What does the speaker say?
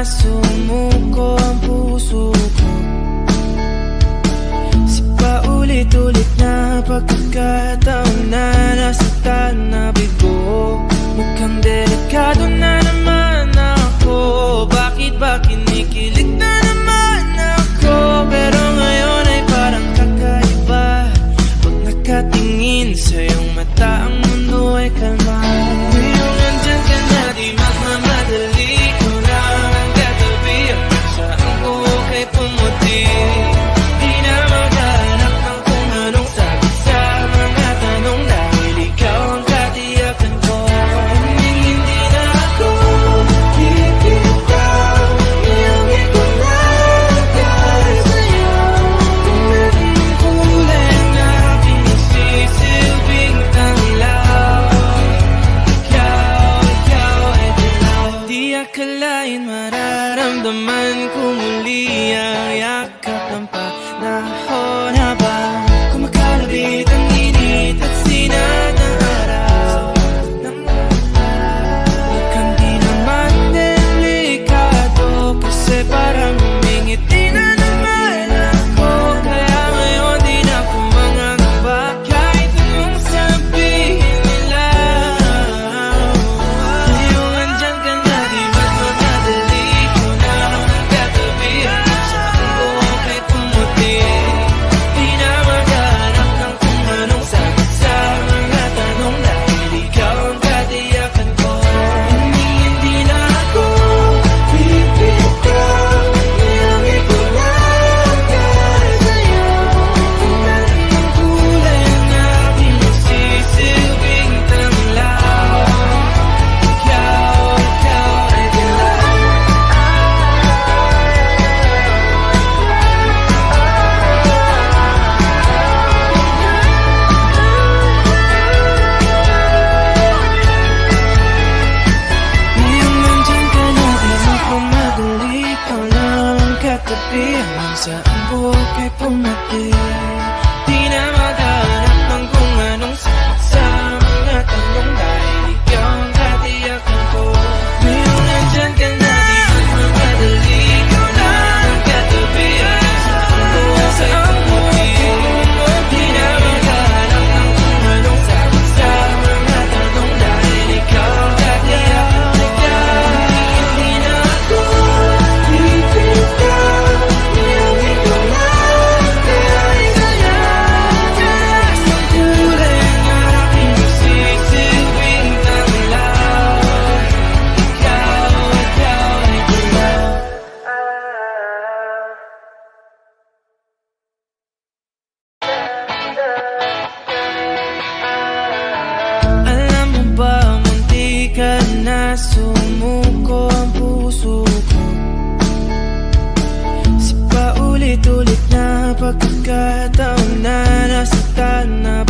sumuko ang puso ko. Si paulit-ulit na pagkakataon na nasaktan na bigo. Mukhang delikado na naman ako. Bakit ba kinikilig na naman ako? Pero ngayon ay parang kakaiba. Pag nakatingin sa iyong mata, ang mundo ay kalma. Ngayong nandyan ka na, di magmamadali. Ikaw lang ang katabi. Saan ko kay pumuti? Di na maghanap ng kung anong sabi sa mga tanong, dahil ikaw ang katiyakan ko. Hindi na ako bibitaw. Ngayong ikaw na nagkari sa'yo. Kung meron ng kulay na aking nagsisilbing tanglaw, ikaw ay dilaw. Di akalain mararamdaman ko muli ang yakap ng panahon habang kumakalabit ang init at sinat ng araw. Mukhang di naman delikado, kasi parang humingiti na naman ako. Kaya ngayon di na ako mangangamba, kahit anong sabihin nila. Ngayong andyan ka na, di magmamadali. Ikaw na ang katabi. Saan ko kay pumuti? Di na maghanap ng kung anong sagot sa mga tanong, dahil ikaw ang katiyakan ko. Hindi na ako bibitaw. Ngayong ikaw na nagkari sa'yo. Kung meron ng kulay na aking nagsisilbing tanglaw, ikaw ay dilaw. Ngayong nandyan ka na, di magmamadali. Ikaw lang ang katabi. Hanggang saan buhok ay pumati. Di na maghanap ng kung anong sagot sa mga tanong, dahil ikaw ang katiyakan ko. Ngayong nandyan ka na, di magmamadali. Ikaw lang ang katabi. Hanggang saan buhok ay pumati. Di na maghanap ng kung anong sagot sa mga tanong, dahil ikaw ang katiyakan ko. Hindi na ako bibitaw. Ngayong ikaw na nagkari sa'yo. Taas ng kulay na aking nagsisilbing tanglaw, ikaw ay dilaw. Alam mo ba, munti ka na sumuko ang puso ko. Si paulit-ulit na pagkakataon na nasaktan na